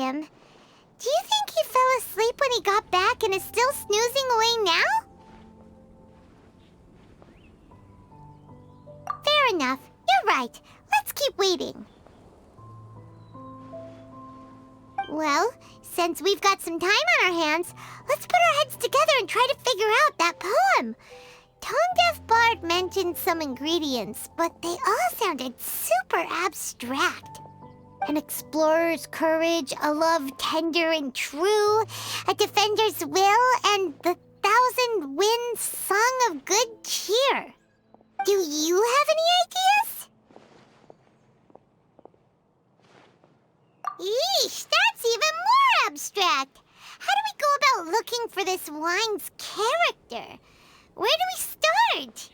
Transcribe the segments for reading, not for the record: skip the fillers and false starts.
him. Do you think he fell asleep when he got back and is still snoozing away now? Fair enough. You're right. Let's keep waiting. Well, since we've got some time on our hands, let's put our heads together and try to figure out that poem. Tone-Deaf Bard mentioned some ingredients, but they all sounded super abstract. An explorer's courage, a love tender and true, a defender's will, and the 1,000 winds song of good cheer. Do you have any ideas? Yeesh, that's even more abstract. How do we go about looking for this wine's character? Where do we start?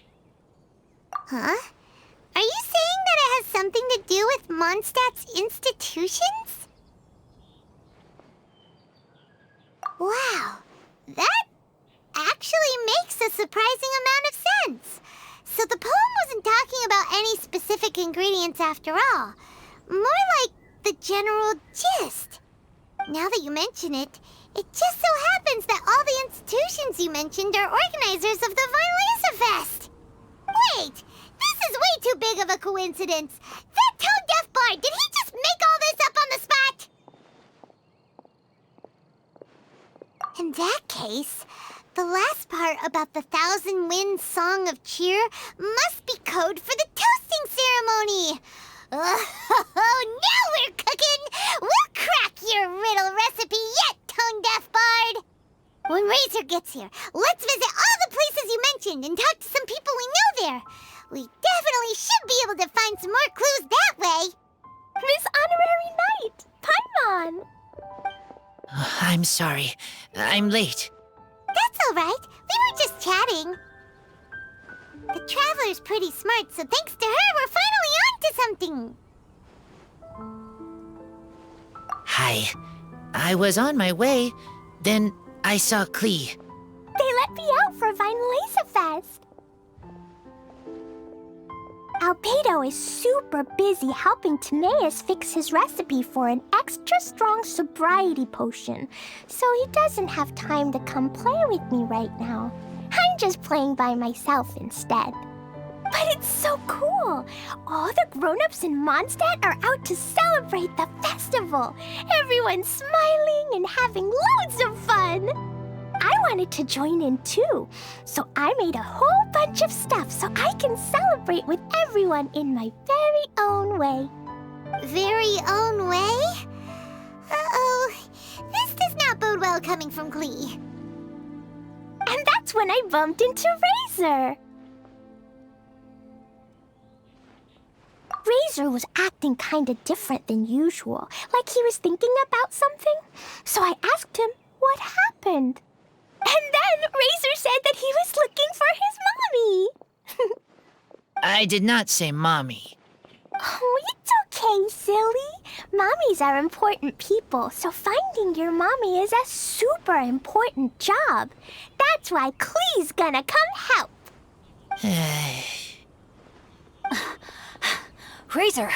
Huh? Are you saying that it has something to do with Mondstadt's institutions? Wow, that actually makes a surprising amount of sense. So the poem wasn't talking about any specific ingredients after all. More like the general gist. Now that you mention it, it just so happens that all the institutions you mentioned are organizers of the Weinlesefest. Wait, this is way too big of a coincidence. That tone-deaf bard, did he just make all this up on the spot? In that case, the last part about the 1,000 winds song of cheer must be code for the toasting ceremony. Oh, now we're cooking! We'll crack your riddle recipe yet, tone-deaf bard! When Razor gets here, let's visit all the places you mentioned and talk to some people we know there. We definitely should be able to find some more clues that way. Miss Honorary Knight! Paimon! I'm sorry. I'm late. That's all right. We were just chatting. The Traveler's pretty smart, so thanks to her, we're finally on to something. Hi. I was on my way. Then I saw Klee. They let me out for Weinlesefest. Albedo is super busy helping Timaeus fix his recipe for an extra strong sobriety potion, so he doesn't have time to come play with me right now. I'm just playing by myself instead. But it's so cool! All the grown-ups in Mondstadt are out to celebrate the festival. Everyone's smiling and having loads of fun. I wanted to join in too, so I made a whole bunch of stuff so I can celebrate with everyone in my very own way. Very own way? Uh-oh. This does not bode well coming from Klee. And that's when I bumped into Razor. Razor was acting kinda different than usual, like he was thinking about something. So I asked him what happened. And then Razor said that he was looking for his mommy. I did not say mommy. Oh, it's okay, silly. Mommies are important people, so finding your mommy is a super important job. That's why Klee's gonna come help. Razor!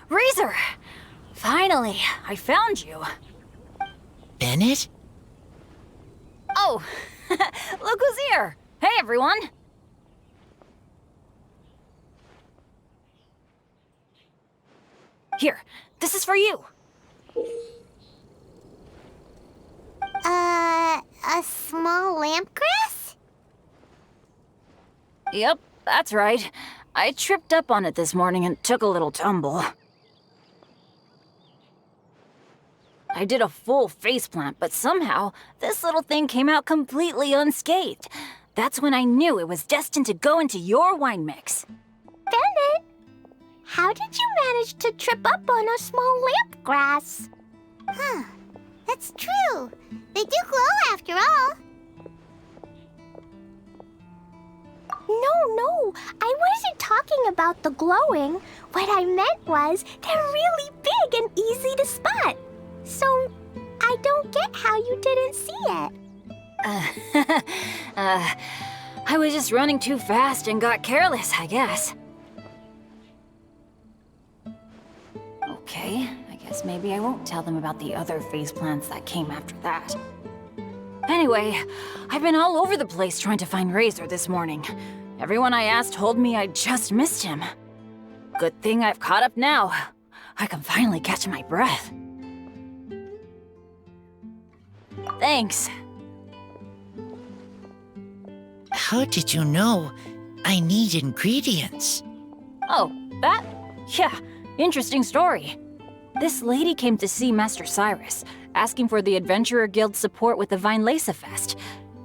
Razor! Finally, I found you. Bennett? Oh, look who's here! Hey, everyone! Here, this is for you. A small lampgrass? Yep, that's right. I tripped up on it this morning and took a little tumble. I did a full faceplant, but somehow this little thing came out completely unscathed. That's when I knew it was destined to go into your wine mix. Bennett, how did you manage to trip up on a small lampgrass? Huh. That's true. They do glow after all. No, I wasn't talking about the glowing. What I meant was they're really big and easy to spot. So, I don't get how you didn't see it. I was just running too fast and got careless, I guess. Okay, I guess guess maybe I won't tell them about the other phase plants that came after that. Anyway, I've been all over the place trying to find Razor this morning. Everyone I asked told me I just missed him. Good thing I've caught up now. I can finally catch my breath. Thanks. How did you know I need ingredients? Oh, that? Yeah, interesting story. This lady came to see Master Cyrus, asking for the Adventurer Guild's support with the Weinlesefest.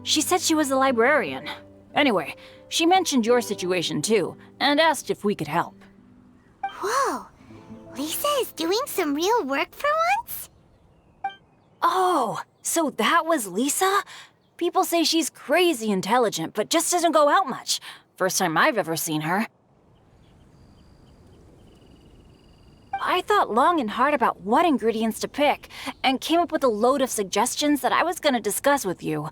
She said she was a librarian. Anyway, she mentioned your situation too, and asked if we could help. Whoa, Lisa is doing some real work for once? Oh, so that was Lisa? People say she's crazy intelligent, but just doesn't go out much. First time I've ever seen her. I thought long and hard about what ingredients to pick, and came up with a load of suggestions that I was gonna discuss with you.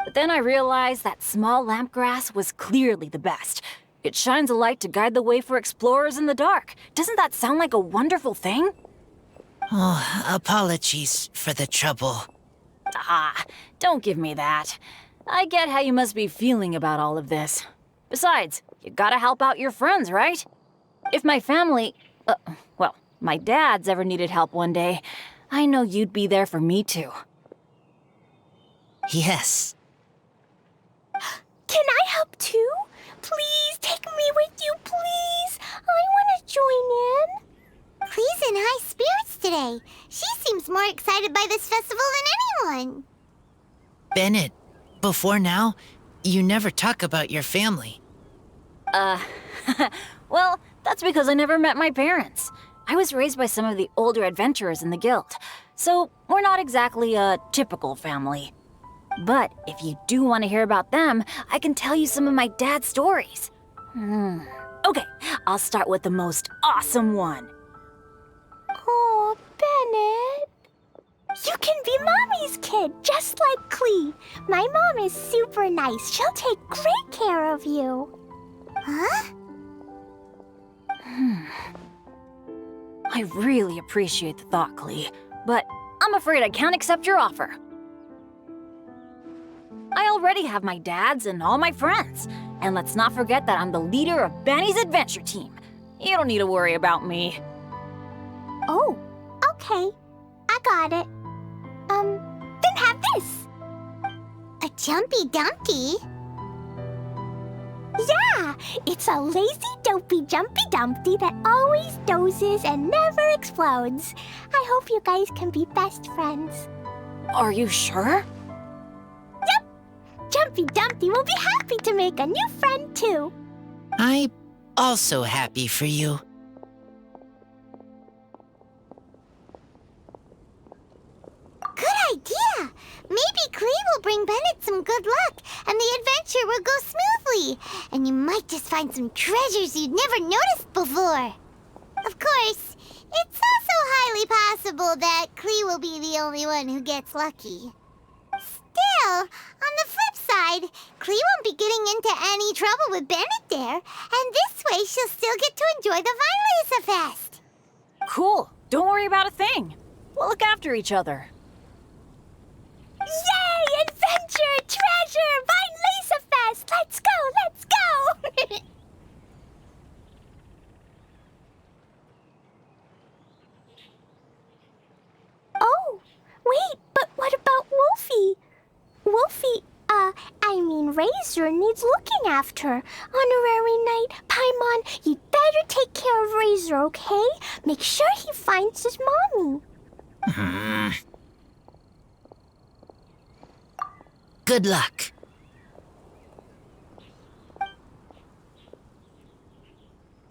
But then I realized that small lamp grass was clearly the best. It shines a light to guide the way for explorers in the dark. Doesn't that sound like a wonderful thing? Oh, apologies for the trouble. Ah, don't give me that. I get how you must be feeling about all of this. Besides, you gotta help out your friends, right? If my family, my dad's ever needed help one day, I know you'd be there for me too. Yes. Can I help too? Please take me with you, please. I want to join in. Klee's in high spirits today. She seems more excited by this festival than anyone. Bennett, before now, you never talk about your family. Well, that's because I never met my parents. I was raised by some of the older adventurers in the guild, so we're not exactly a typical family. But if you do want to hear about them, I can tell you some of my dad's stories. Okay, I'll start with the most awesome one. Oh, Bennett. You can be Mommy's kid, just like Klee. My mom is super nice. She'll take great care of you. Huh? I really appreciate the thought, Klee, but I'm afraid I can't accept your offer. I already have my dad's and all my friends. And let's not forget that I'm the leader of Benny's adventure team. You don't need to worry about me. Oh, okay. I got it. Then have this. A Jumpy Dumpty? Yeah, it's a lazy, dopey, jumpy dumpty that always dozes and never explodes. I hope you guys can be best friends. Are you sure? Jumpy Dumpty will be happy to make a new friend too. I'm also happy for you. Good idea! Maybe Klee will bring Bennett some good luck, and the adventure will go smoothly. And you might just find some treasures you'd never noticed before. Of course, it's also highly possible that Klee will be the only one who gets lucky. Still, on the flip side, Klee won't be getting into any trouble with Bennett there, and this way she'll still get to enjoy the Weinlesefest. Cool. Don't worry about a thing. We'll look after each other. Yay! Adventure! Treasure! Weinlesefest! Let's go! Let's go! Oh, wait, but what about Wolfie? Wolfie, Razor needs looking after. Honorary Knight, Paimon, you'd better take care of Razor, okay? Make sure he finds his mommy. Good luck.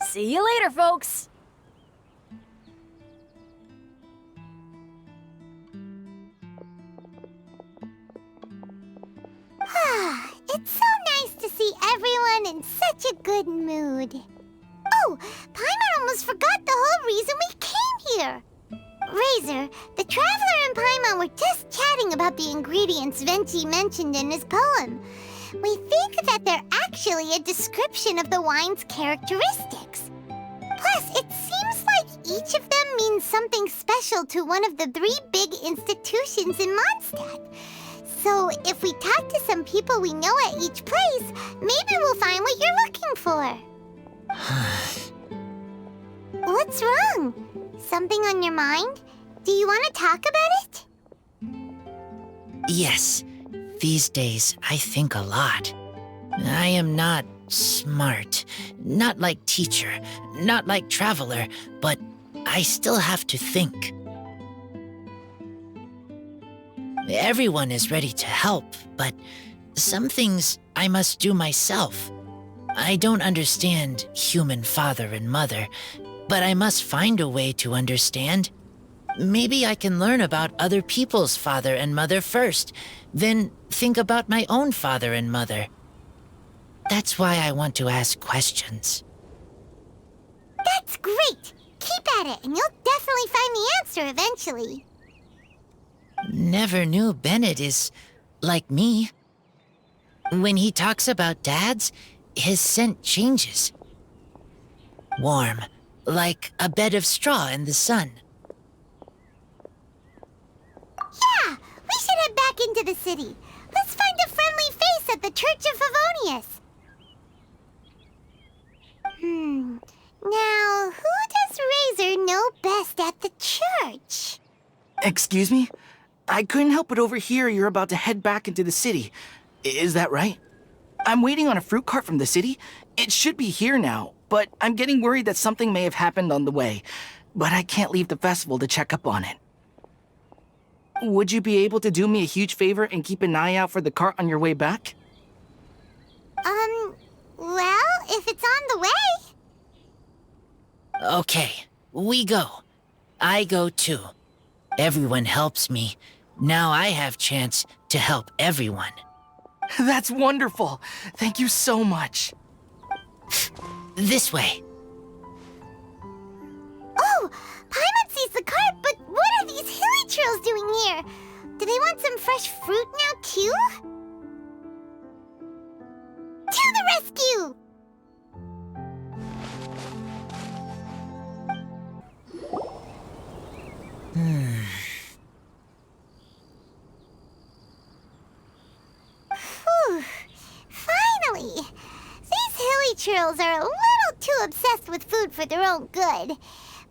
See you later, folks. It's so nice to see everyone in such a good mood. Oh, Paimon almost forgot the whole reason we came here. Razor, the Traveler and Paimon were just chatting about the ingredients Venti mentioned in his poem. We think that they're actually a description of the wine's characteristics. Plus, it seems like each of them means something special to one of the 3 big institutions in Mondstadt. So if we talk to some people we know at each place, maybe we'll find what you're looking for. What's wrong? Something on your mind? Do you want to talk about it? Yes, these days I think a lot. I am not smart, not like teacher, not like traveler, but I still have to think. Everyone is ready to help, but some things I must do myself. I don't understand human father and mother, but I must find a way to understand. Maybe I can learn about other people's father and mother first, then think about my own father and mother. That's why I want to ask questions. That's great! Keep at it, and you'll definitely find the answer eventually. Never knew Bennett is like me. When he talks about dads, his scent changes. Warm, like a bed of straw in the sun. Yeah, we should head back into the city. Let's find a friendly face at the Church of Favonius. Now, who does Razor know best at the church? Excuse me? I couldn't help but overhear you're about to head back into the city. Is that right? I'm waiting on a fruit cart from the city. It should be here now, but I'm getting worried that something may have happened on the way. But I can't leave the festival to check up on it. Would you be able to do me a huge favor and keep an eye out for the cart on your way back? Well, if it's on the way. Okay, we go. I go too. Everyone helps me. Now I have chance to help everyone. That's wonderful. Thank you so much. This way. Oh, Paimon sees the cart, but what are these hilly trills doing here? Do they want some fresh fruit now, too? To the rescue! Whew. Finally! These hilly trills are a little too obsessed with food for their own good.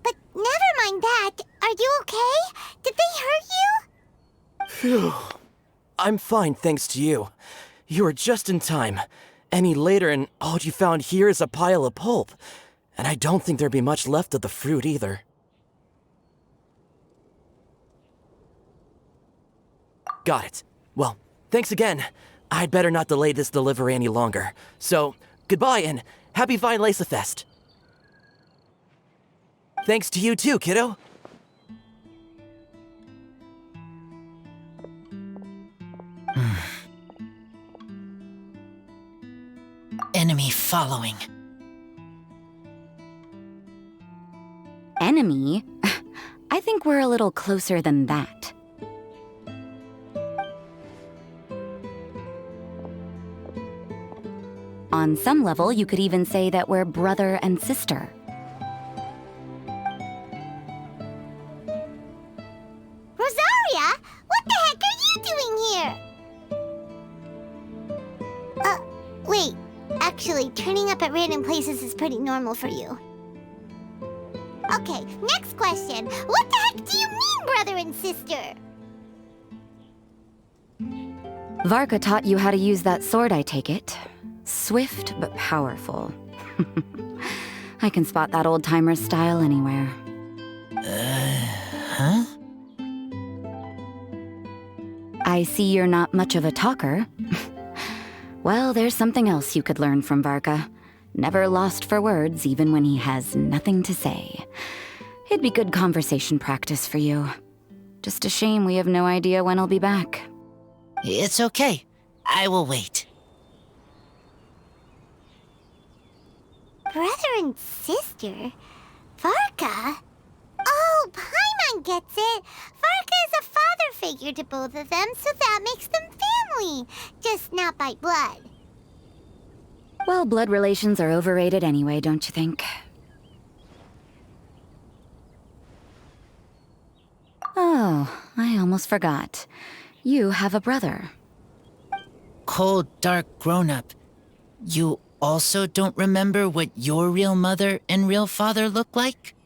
But never mind that. Are you okay? Did they hurt you? Phew. I'm fine, thanks to you. You were just in time. Any later and all you found here is a pile of pulp. And I don't think there'd be much left of the fruit either. Got it. Well, thanks again. I'd better not delay this delivery any longer. So, goodbye and happy Weinlesefest. Thanks to you too, kiddo. Enemy following. Enemy? I think we're a little closer than that. On some level, you could even say that we're brother and sister. Rosaria? What the heck are you doing here? Wait. Actually, turning up at random places is pretty normal for you. Okay, next question. What the heck do you mean, brother and sister? Varka taught you how to use that sword, I take it. Swift but powerful. I can spot that old-timer style anywhere. Huh? I see you're not much of a talker. Well, there's something else you could learn from Varka. Never lost for words, even when he has nothing to say. It'd be good conversation practice for you. Just a shame we have no idea when he'll be back. It's okay. I will wait. Brother and sister? Varka? Oh, Paimon gets it. Varka is a father figure to both of them, so that makes them family. Just not by blood. Well, blood relations are overrated anyway, don't you think? Oh, I almost forgot. You have a brother. Cold, dark grown-up. You also don't remember what your real mother and real father look like?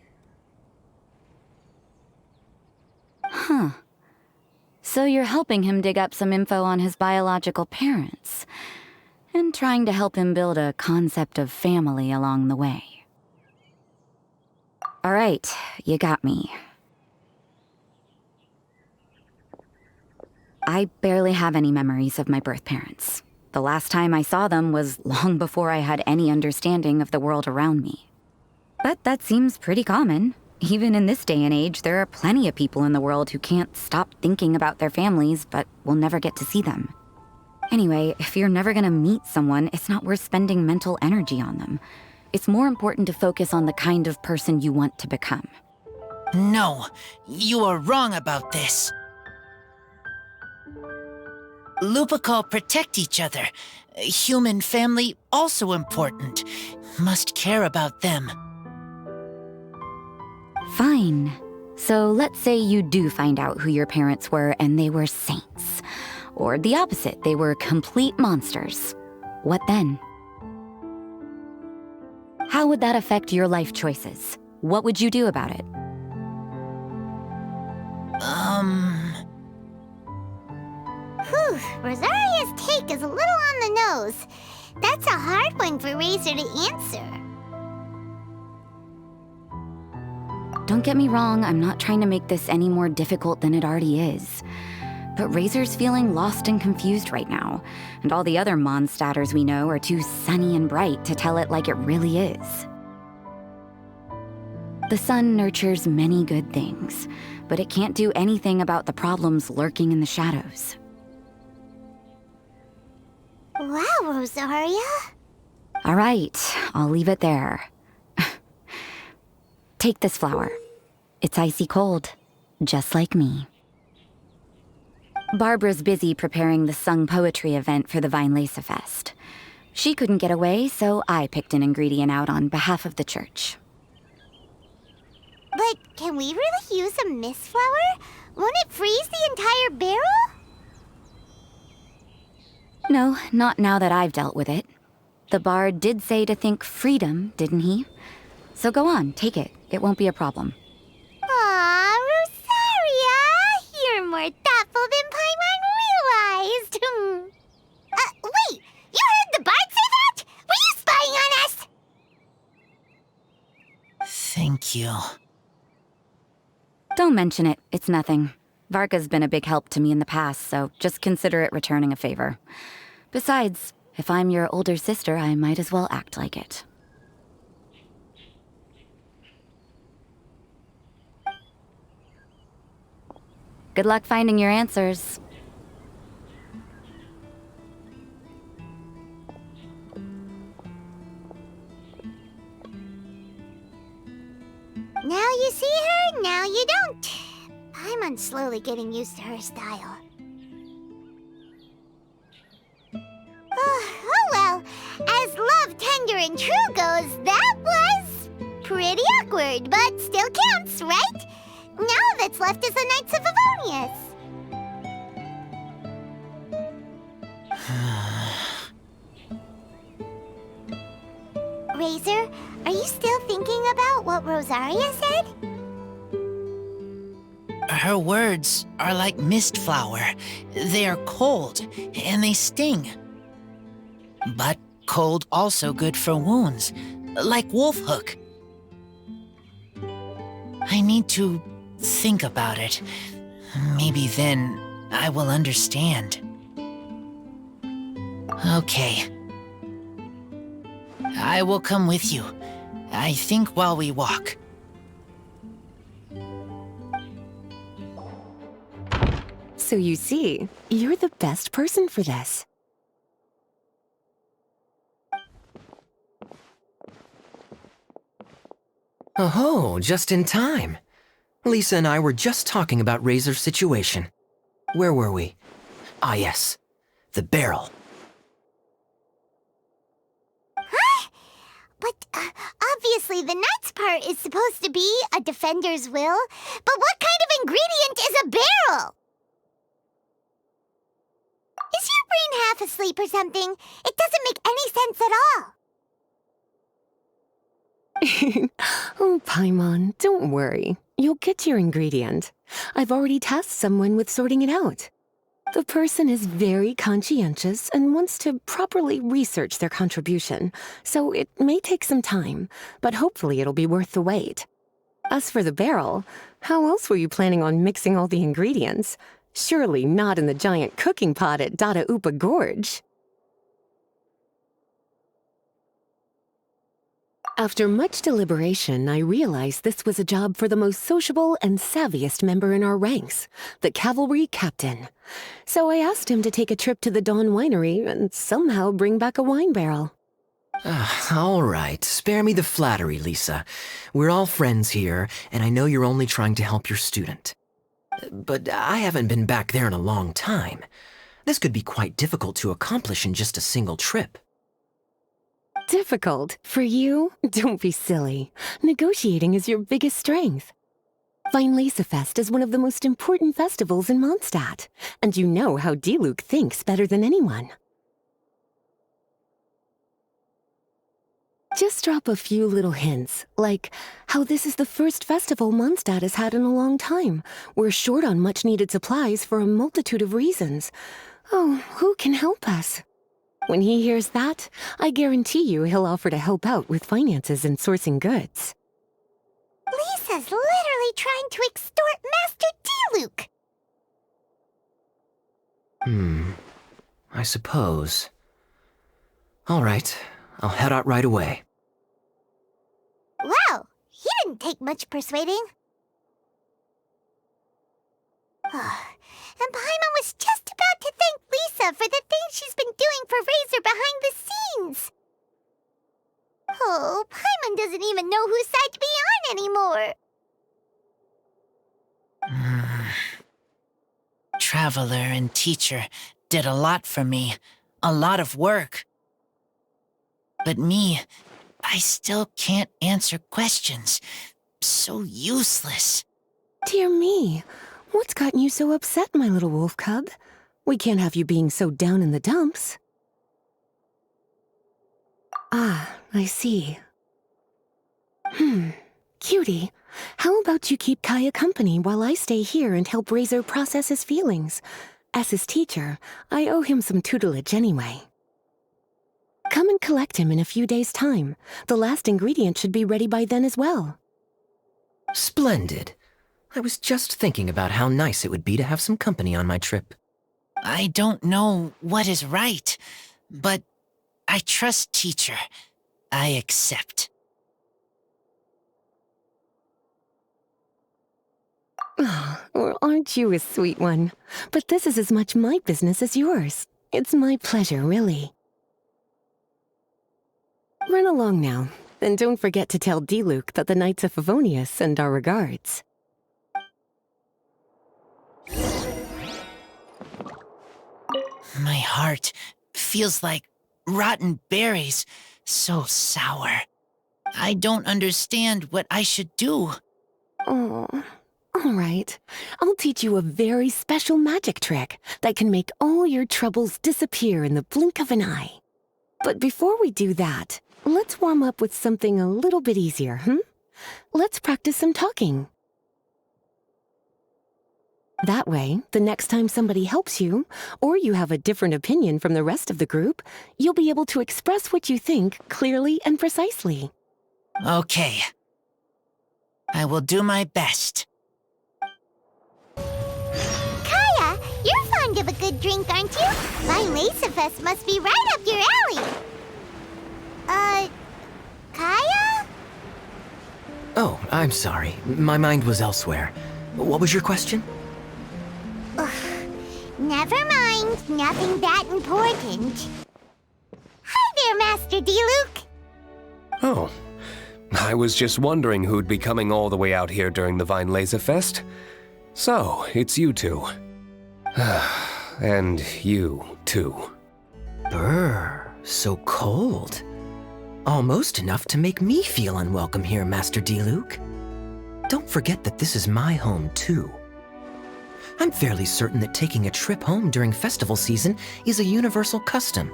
Huh. So you're helping him dig up some info on his biological parents, and trying to help him build a concept of family along the way. All right, you got me. I barely have any memories of my birth parents. The last time I saw them was long before I had any understanding of the world around me. But that seems pretty common. Even in this day and age, there are plenty of people in the world who can't stop thinking about their families, but will never get to see them. Anyway, if you're never gonna meet someone, it's not worth spending mental energy on them. It's more important to focus on the kind of person you want to become. No, you are wrong about this. Lupical protect each other. Human family also important. Must care about them. Fine. So let's say you do find out who your parents were and they were saints. Or the opposite, they were complete monsters. What then? How would that affect your life choices? What would you do about it? Whew, Rosaria's take is a little on the nose. That's a hard one for Razor to answer. Don't get me wrong, I'm not trying to make this any more difficult than it already is. But Razor's feeling lost and confused right now, and all the other Mondstadters we know are too sunny and bright to tell it like it really is. The sun nurtures many good things, but it can't do anything about the problems lurking in the shadows. Wow, Rosaria. All right, I'll leave it there. Take this flower. It's icy cold, just like me. Barbara's busy preparing the sung poetry event for the Weinlesefest. She couldn't get away, so I picked an ingredient out on behalf of the church. But can we really use a mist flower? Won't it freeze the entire barrel? No, not now that I've dealt with it. The bard did say to think freedom, didn't he? So go on, take it. It won't be a problem. Aw, Rosaria! You're more thoughtful than Paimon realized. Wait! You heard the bard say that? Were you spying on us? Thank you. Don't mention it. It's nothing. Varka's been a big help to me in the past, so just consider it returning a favor. Besides, if I'm your older sister, I might as well act like it. Good luck finding your answers. Now you see her, now you don't. Paimon's slowly getting used to her style. Oh well, as love, tender, and true goes, that was pretty awkward, but still counts, right? Now that's left is the Knights of Favonius. Razor, are you still thinking about what Rosaria said? Her words are like mist flower. They are cold, and they sting. But cold also good for wounds, like wolf hook. I need to think about it. Maybe then I will understand. Okay. I will come with you. I think while we walk. So you see, you're the best person for this. Oh, just in time. Lisa and I were just talking about Razor's situation. Where were we? Ah, yes. The barrel. Huh? But obviously the Knight's part is supposed to be a defender's will. But what kind of ingredient is a half asleep or something. It doesn't make any sense at all. Oh, Paimon, don't worry. You'll get your ingredient. I've already tasked someone with sorting it out. The person is very conscientious and wants to properly research their contribution, so it may take some time, but hopefully it'll be worth the wait. As for the barrel, how else were you planning on mixing all the ingredients? Surely not in the giant cooking pot at Dada Upa Gorge. After much deliberation, I realized this was a job for the most sociable and savviest member in our ranks, the cavalry captain. So I asked him to take a trip to the Dawn Winery and somehow bring back a wine barrel. All right, spare me the flattery, Lisa. We're all friends here, and I know you're only trying to help your student. But I haven't been back there in a long time. This could be quite difficult to accomplish in just a single trip. Difficult? For you? Don't be silly. Negotiating is your biggest strength. Weinlesefest is one of the most important festivals in Mondstadt, and you know how Diluc thinks better than anyone. Just drop a few little hints, like how this is the first festival Mondstadt has had in a long time. We're short on much-needed supplies for a multitude of reasons. Oh, who can help us? When he hears that, I guarantee you he'll offer to help out with finances and sourcing goods. Lisa's literally trying to extort Master Diluc. I suppose. All right, I'll head out right away. Wow, he didn't take much persuading. And Paimon was just about to thank Lisa for the things she's been doing for Razor behind the scenes. Oh, Paimon doesn't even know whose side to be on anymore. Traveler and teacher did a lot for me, a lot of work. But me, I still can't answer questions. So useless. Dear me, what's gotten you so upset, my little wolf cub? We can't have you being so down in the dumps. Ah, I see. Cutie, how about you keep Kaeya company while I stay here and help Razor process his feelings? As his teacher, I owe him some tutelage anyway. Come and collect him in a few days' time. The last ingredient should be ready by then as well. Splendid. I was just thinking about how nice it would be to have some company on my trip. I don't know what is right, but I trust teacher. I accept. Well, aren't you a sweet one? But this is as much my business as yours. It's my pleasure, really. Run along now, and don't forget to tell Diluc that the Knights of Favonius send our regards. My heart feels like rotten berries, so sour. I don't understand what I should do. Oh, all right. I'll teach you a very special magic trick that can make all your troubles disappear in the blink of an eye. But before we do that, let's warm up with something a little bit easier, Let's practice some talking. That way, the next time somebody helps you, or you have a different opinion from the rest of the group, you'll be able to express what you think clearly and precisely. Okay. I will do my best. Kaeya, you're fond of a good drink, aren't you? Weinlesefest must be right up your alley. Kaeya? Oh, I'm sorry. My mind was elsewhere. What was your question? Never mind. Nothing that important. Hi there, Master Diluc. Oh, I was just wondering who'd be coming all the way out here during the Weinlesefest. So, it's you two. And you, too. Brr, so cold. Almost enough to make me feel unwelcome here, Master Diluc. Don't forget that this is my home, too. I'm fairly certain that taking a trip home during festival season is a universal custom,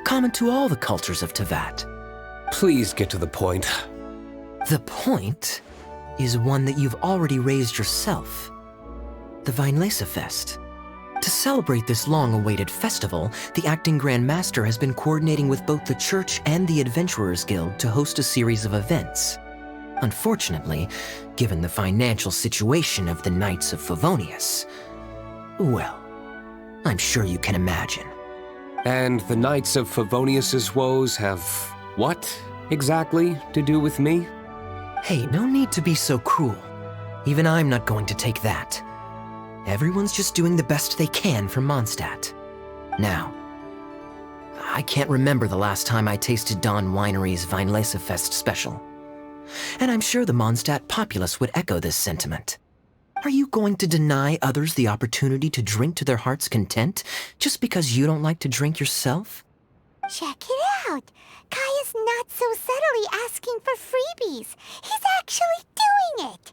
common to all the cultures of Teyvat. Please get to the point. The point is one that you've already raised yourself. The Weinlesefest. To celebrate this long-awaited festival, the Acting Grand Master has been coordinating with both the Church and the Adventurers Guild to host a series of events. Unfortunately, given the financial situation of the Knights of Favonius, well, I'm sure you can imagine. And the Knights of Favonius's woes have what exactly to do with me? Hey, no need to be so cruel. Even I'm not going to take that. Everyone's just doing the best they can for Mondstadt. Now, I can't remember the last time I tasted Dawn Winery's Weinlesefest special. And I'm sure the Mondstadt populace would echo this sentiment. Are you going to deny others the opportunity to drink to their heart's content just because you don't like to drink yourself? Check it out. Kaeya's not so subtly asking for freebies. He's actually doing it.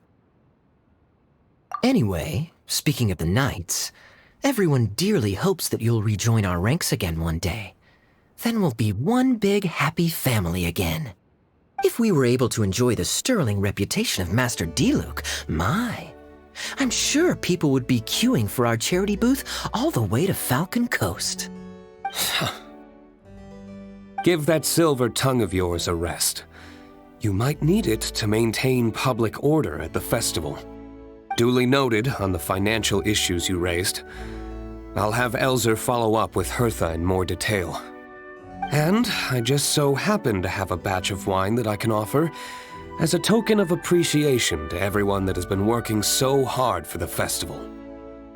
Anyway, speaking of the Knights, everyone dearly hopes that you'll rejoin our ranks again one day. Then we'll be one big happy family again. If we were able to enjoy the sterling reputation of Master Diluc, I'm sure people would be queuing for our charity booth all the way to Falcon Coast. Give that silver tongue of yours a rest. You might need it to maintain public order at the festival. Duly noted on the financial issues you raised. I'll have Elzer follow up with Hertha in more detail. And I just so happen to have a batch of wine that I can offer as a token of appreciation to everyone that has been working so hard for the festival.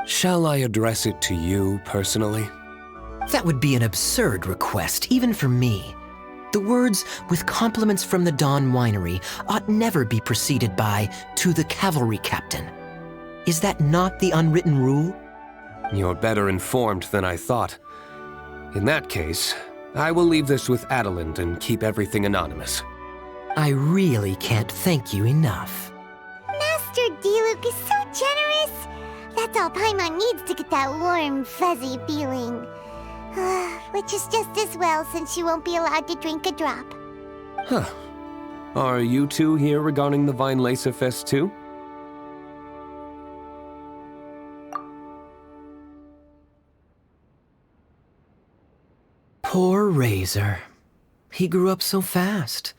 Shall I address it to you personally? That would be an absurd request, even for me. The words, with compliments from the Dawn Winery, ought never be preceded by, to the cavalry captain. Is that not the unwritten rule? You're better informed than I thought. In that case, I will leave this with Adelind and keep everything anonymous. I really can't thank you enough. Master Diluc is so generous. That's all Paimon needs to get that warm, fuzzy feeling. Which is just as well since you won't be allowed to drink a drop. Huh. Are you two here regarding the Weinlesefest too? Poor Razor. He grew up so fast,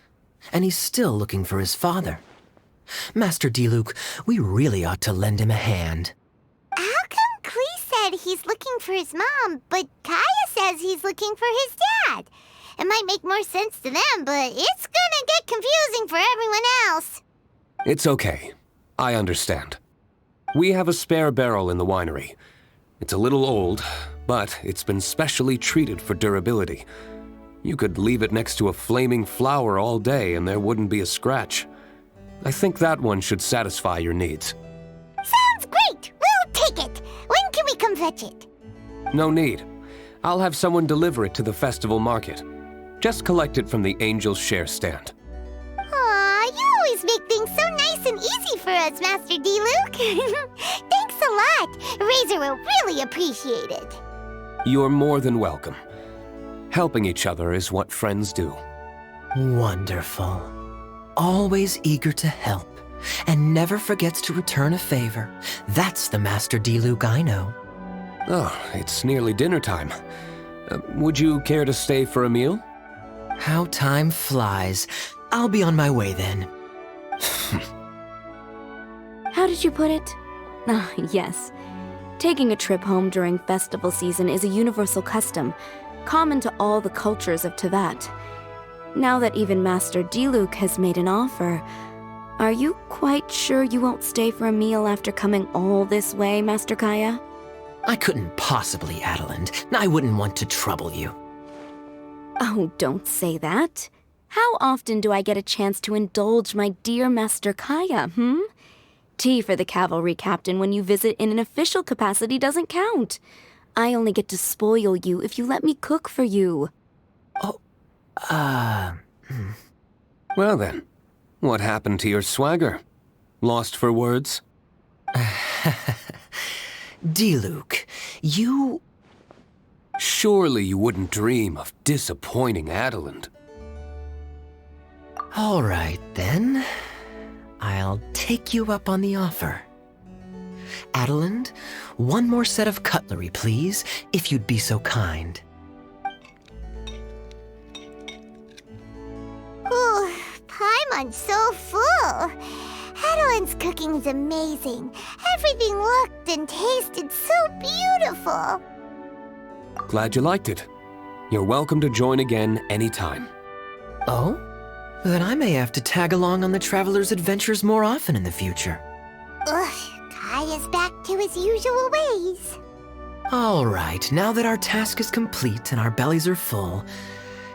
and he's still looking for his father. Master Diluc, we really ought to lend him a hand. How come Klee said he's looking for his mom, but Kaeya says he's looking for his dad? It might make more sense to them, but it's gonna get confusing for everyone else. It's okay. I understand. We have a spare barrel in the winery. It's a little old, but it's been specially treated for durability. You could leave it next to a flaming flower all day and there wouldn't be a scratch. I think that one should satisfy your needs. Sounds great! We'll take it! When can we come fetch it? No need. I'll have someone deliver it to the festival market. Just collect it from the Angel's Share stand. Aw, you always make things so nice and easy for us, Master Diluc. Thanks a lot. Razor will really appreciate it. You're more than welcome. Helping each other is what friends do. Wonderful. Always eager to help, and never forgets to return a favor. That's the Master Diluc I know. Oh, it's nearly dinner time. Would you care to stay for a meal? How time flies. I'll be on my way then. How did you put it? Ah, yes. Taking a trip home during festival season is a universal custom, common to all the cultures of Teyvat. Now that even Master Diluc has made an offer, are you quite sure you won't stay for a meal after coming all this way, Master Kaeya? I couldn't possibly, Adelind. I wouldn't want to trouble you. Oh, don't say that. How often do I get a chance to indulge my dear Master Kaeya, Tea for the cavalry captain when you visit in an official capacity doesn't count. I only get to spoil you if you let me cook for you. Well then, what happened to your swagger? Lost for words? Diluc, you... Surely you wouldn't dream of disappointing Adeland. All right, then. I'll take you up on the offer. Adeland, one more set of cutlery, please, if you'd be so kind. Ooh, Paimon's so full. Adeland's cooking is amazing. Everything looked and tasted so beautiful. Glad you liked it. You're welcome to join again anytime. Oh? Then I may have to tag along on the Traveler's adventures more often in the future. Ugh, Kaeya's back to his usual ways. All right, now that our task is complete and our bellies are full,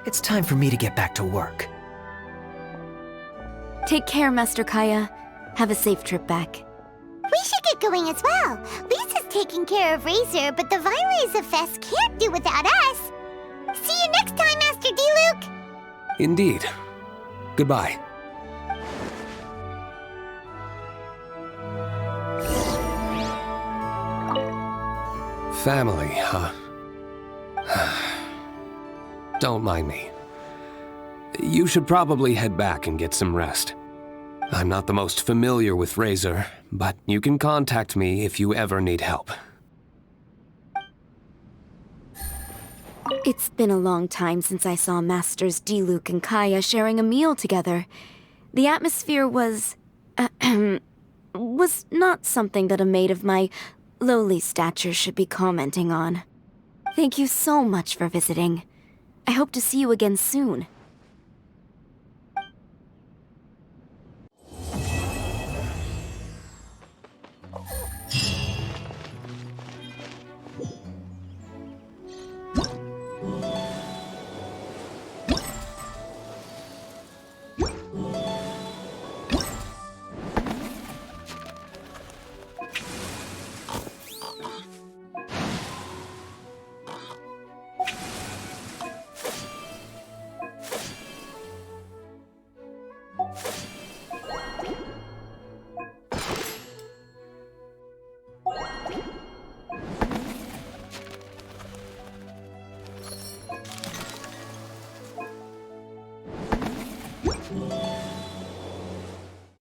it's time for me to get back to work. Take care, Master Kaeya. Have a safe trip back. We should get going as well. Lisa's taking care of Razor, but the Weinlesefest can't do without us. See you next time, Master Diluc. Indeed. Goodbye. Family, huh? Don't mind me. You should probably head back and get some rest. I'm not the most familiar with Razor, but you can contact me if you ever need help. It's been a long time since I saw Masters Diluc and Kaeya sharing a meal together. The atmosphere was not something that a maid of my lowly stature should be commenting on. Thank you so much for visiting. I hope to see you again soon.